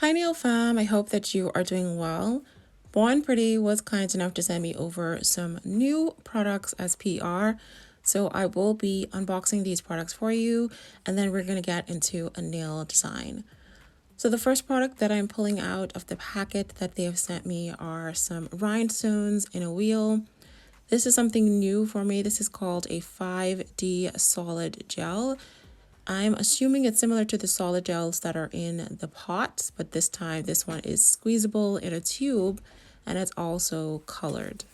Hi Nail Fam, I hope that you are doing well. Born Pretty was kind enough to send me over some new products as PR. So I will be unboxing these products for you, and then we're going to get into a nail design. So the first product that I'm pulling out of the packet that they have sent me are some rhinestones in a wheel. This is something new for me. This is called a 5D solid gel. I'm assuming it's similar to the solid gels that are in the pots, but this time this one is squeezable in a tube and it's also colored.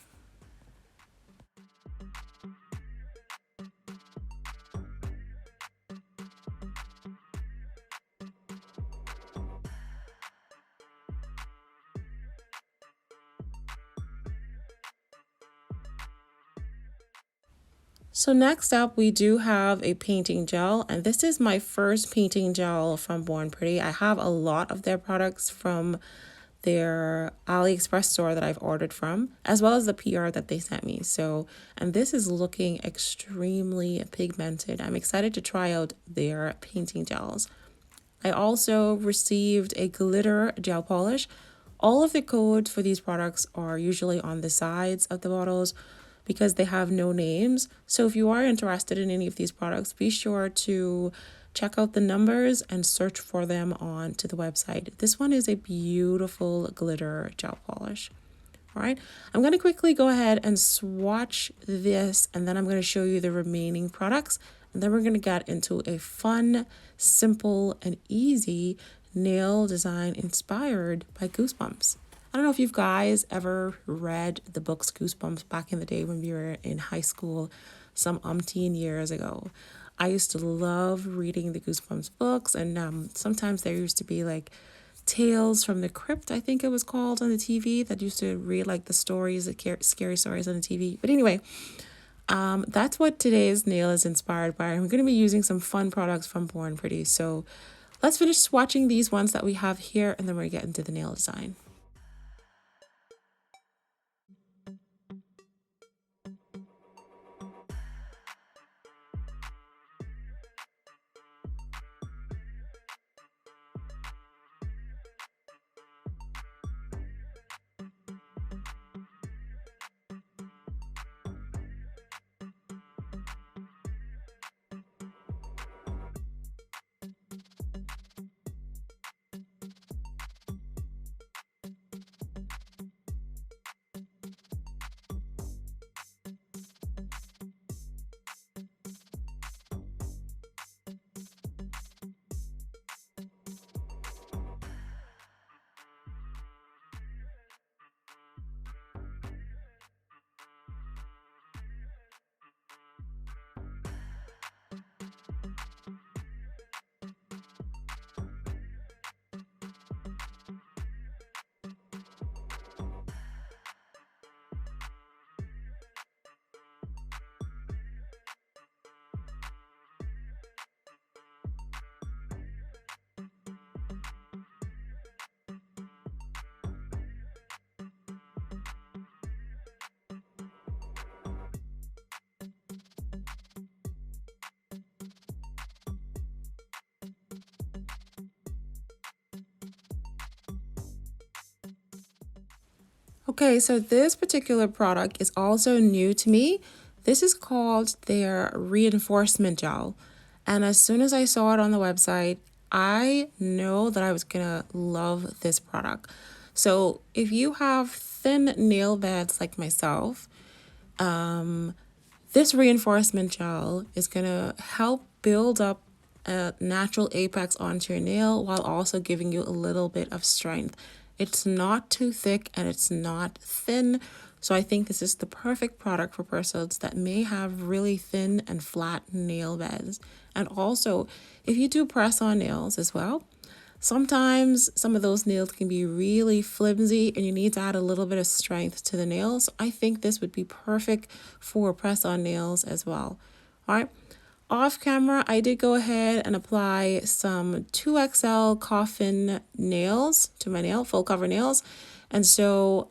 So next up, we do have a painting gel, and this is my first painting gel from Born Pretty. I have a lot of their products from their AliExpress store that I've ordered from, as well as the PR that they sent me. So, and this is looking extremely pigmented. I'm excited to try out their painting gels. I also received a glitter gel polish. All of the codes for these products are usually on the sides of the bottles because they have no names. So if you are interested in any of these products, be sure to check out the numbers and search for them onto the website. This one is a beautiful glitter gel polish. All right, I'm going to quickly go ahead and swatch this, and then I'm going to show you the remaining products, and then we're going to get into a fun, simple, and easy nail design inspired by Goosebumps. I don't know if you guys ever read the books Goosebumps back in the day when we were in high school, some umpteen years ago. I used to love reading the Goosebumps books, and sometimes there used to be like Tales from the Crypt, I think it was called, on the TV, that used to read like the stories, the scary stories on the TV. But anyway, that's what today's nail is inspired by. I'm going to be using some fun products from Born Pretty. So let's finish swatching these ones that we have here, and then we're going to get into the nail design. Okay, so this particular product is also new to me. This is called their reinforcement gel. And as soon as I saw it on the website, I know that I was gonna love this product. So if you have thin nail beds like myself, this reinforcement gel is gonna help build up a natural apex onto your nail while also giving you a little bit of strength. It's not too thick and it's not thin. So I think this is the perfect product for persons that may have really thin and flat nail beds. And also, if you do press on nails as well, sometimes some of those nails can be really flimsy and you need to add a little bit of strength to the nails. I think this would be perfect for press on nails as well. All right. Off camera, I did go ahead and apply some 2XL coffin nails to my nail, full cover nails. And so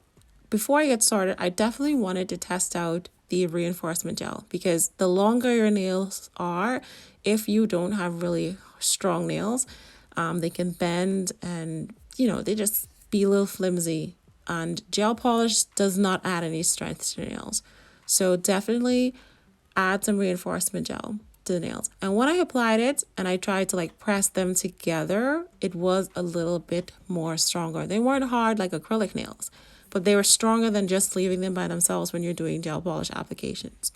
before I get started, I definitely wanted to test out the reinforcement gel because the longer your nails are, if you don't have really strong nails, they can bend and you know, they just be a little flimsy. And gel polish does not add any strength to nails. So definitely add some reinforcement gel to the nails. And when I applied it and I tried to like press them together, it was a little bit more stronger. They weren't hard like acrylic nails, but they were stronger than just leaving them by themselves when you're doing gel polish applications.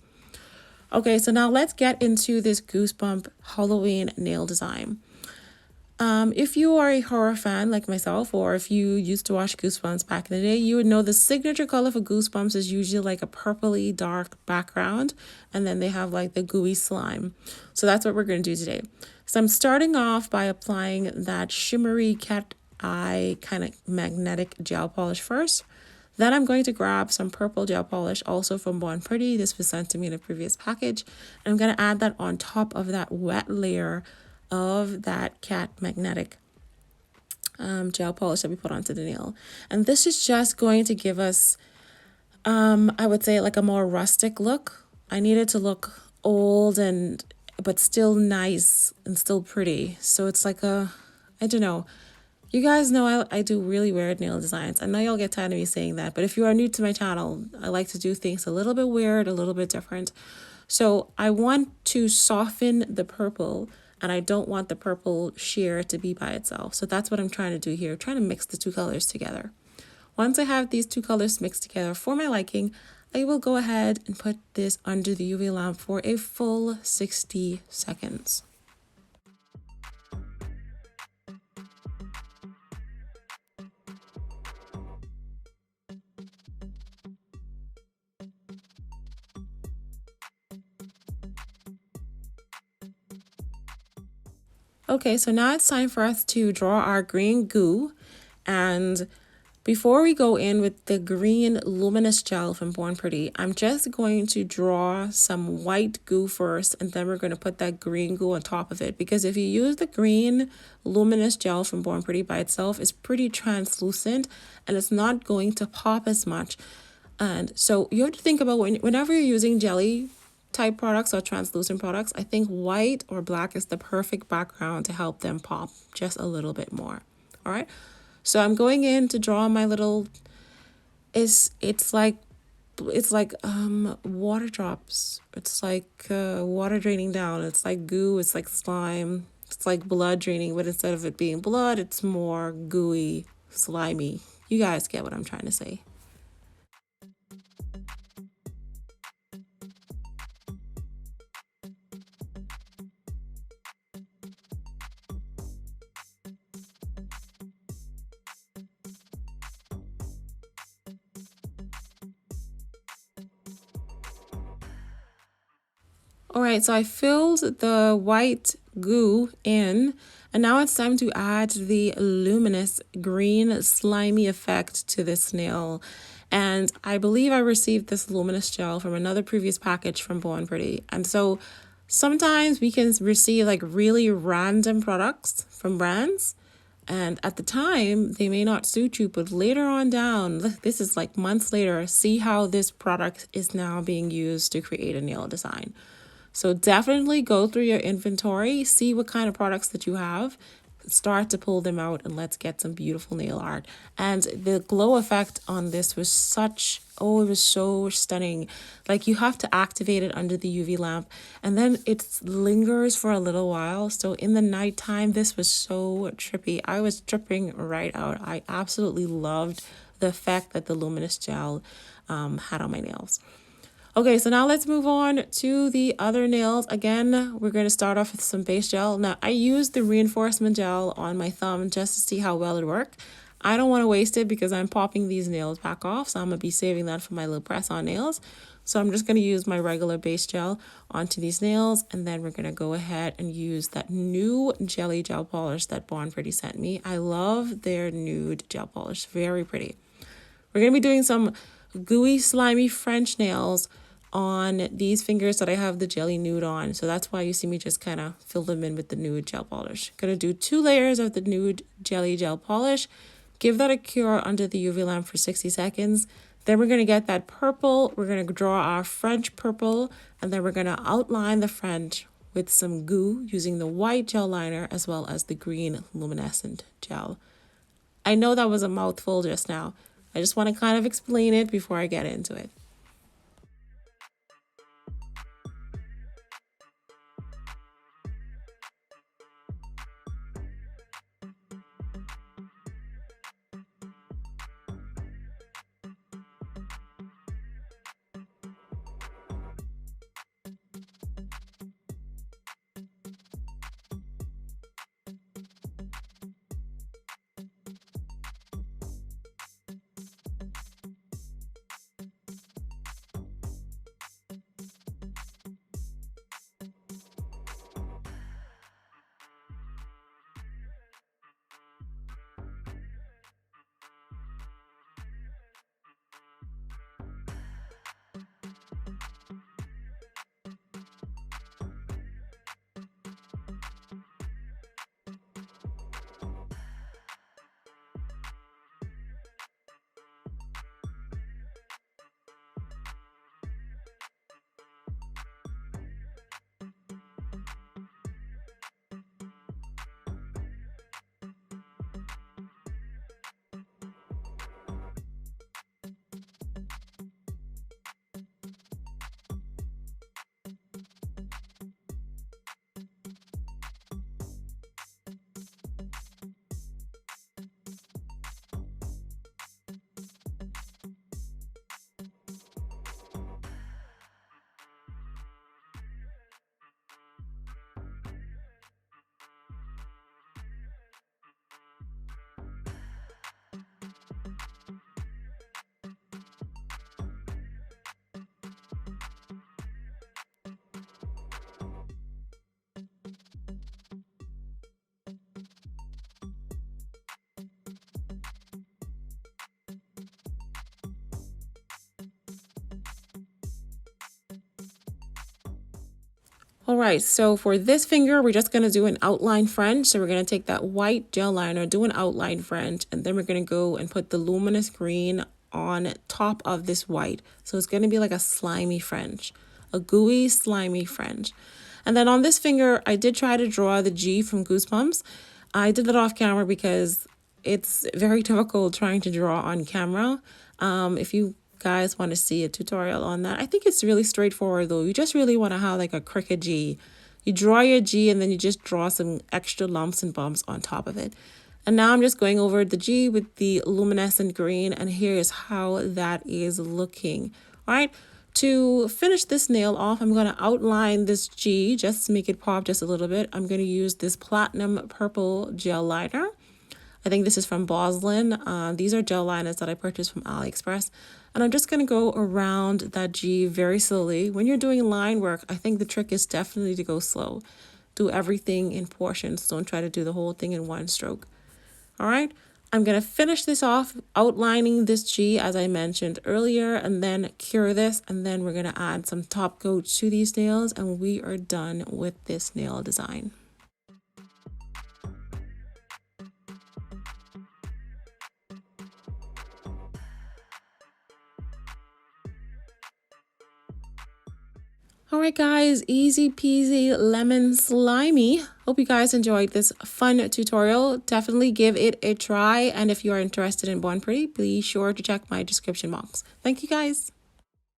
Okay, so now let's get into this Goosebump Halloween nail design. If you are a horror fan like myself, or if you used to watch Goosebumps back in the day, you would know the signature color for Goosebumps is usually like a purpley dark background, and then they have like the gooey slime. So that's what we're going to do today. So I'm starting off by applying that shimmery cat eye kind of magnetic gel polish first. Then I'm going to grab some purple gel polish, also from Born Pretty. This was sent to me in a previous package. And I'm going to add that on top of that wet layer of that cat magnetic gel polish that we put onto the nail. And this is just going to give us, I would say, like a more rustic look. I need it to look old but still nice and still pretty. So it's like I don't know. You guys know I do really weird nail designs. I know y'all get tired of me saying that, but if you are new to my channel, I like to do things a little bit weird, a little bit different. So I want to soften the purple, and I don't want the purple sheer to be by itself. So that's what I'm trying to do here, trying to mix the two colors together. Once I have these two colors mixed together for my liking, I will go ahead and put this under the UV lamp for a full 60 seconds. Okay, so now it's time for us to draw our green goo. And before we go in with the green luminous gel from Born Pretty, I'm just going to draw some white goo first, and then we're going to put that green goo on top of it. Because if you use the green luminous gel from Born Pretty by itself, it's pretty translucent and it's not going to pop as much. And so you have to think about whenever you're using jelly type products or translucent products, I think white or black is the perfect background to help them pop just a little bit more. All right, so I'm going in to draw my little, it's like water drops. It's like water draining down. It's like goo, it's like slime, it's like blood draining, but instead of it being blood, it's more gooey, slimy. You guys get what I'm trying to say. All right, so I filled the white goo in, and now it's time to add the luminous green slimy effect to this nail. And I believe I received this luminous gel from another previous package from Born Pretty. And so sometimes we can receive like really random products from brands, and at the time they may not suit you, but later on down, this is like months later, see how this product is now being used to create a nail design. So definitely go through your inventory, see what kind of products that you have, start to pull them out, and let's get some beautiful nail art. And the glow effect on this was such, oh, it was so stunning. Like you have to activate it under the UV lamp, and then it lingers for a little while. So in the nighttime, this was so trippy. I was tripping right out. I absolutely loved the effect that the luminous gel had on my nails. Okay, so now let's move on to the other nails. Again, we're going to start off with some base gel. Now, I used the reinforcement gel on my thumb just to see how well it worked. I don't want to waste it because I'm popping these nails back off, so I'm going to be saving that for my little press-on nails. So I'm just going to use my regular base gel onto these nails, and then we're going to go ahead and use that new jelly gel polish that Born Pretty sent me. I love their nude gel polish. Very pretty. We're going to be doing some gooey, slimy French nails on these fingers that I have the jelly nude on. So that's why you see me just kind of fill them in with the nude gel polish. Gonna do 2 layers of the nude jelly gel polish. Give that a cure under the UV lamp for 60 seconds. Then we're gonna get that purple. We're gonna draw our French purple, and then we're gonna outline the French with some goo using the white gel liner as well as the green luminescent gel. I know that was a mouthful just now. I just want to kind of explain it before I get into it. All right, so for this finger, we're just gonna do an outline French. So we're gonna take that white gel liner, do an outline French, and then we're gonna go and put the luminous green on top of this white. So it's gonna be like a slimy French, a gooey, slimy French. And then on this finger, I did try to draw the G from Goosebumps. I did that off camera because it's very difficult trying to draw on camera. If you guys want to see a tutorial on that, I think it's really straightforward though. You just really want to have like a crooked G. You draw your G and then you just draw some extra lumps and bumps on top of it. And now I'm just going over the G with the luminescent green, and here's how that is looking. All right, to finish this nail off, I'm going to outline this G just to make it pop just a little bit. I'm going to use this platinum purple gel liner. I think this is from ROSALIND. These are gel liners that I purchased from AliExpress. And I'm just going to go around that G very slowly. When you're doing line work, I think the trick is definitely to go slow. Do everything in portions. Don't try to do the whole thing in one stroke. All right, I'm going to finish this off outlining this G as I mentioned earlier, and then cure this, and then we're going to add some top coat to these nails, and we are done with this nail design. All right, guys, easy peasy lemon slimy. Hope you guys enjoyed this fun tutorial. Definitely give it a try. And if you are interested in Born Pretty, be sure to check my description box. Thank you, guys.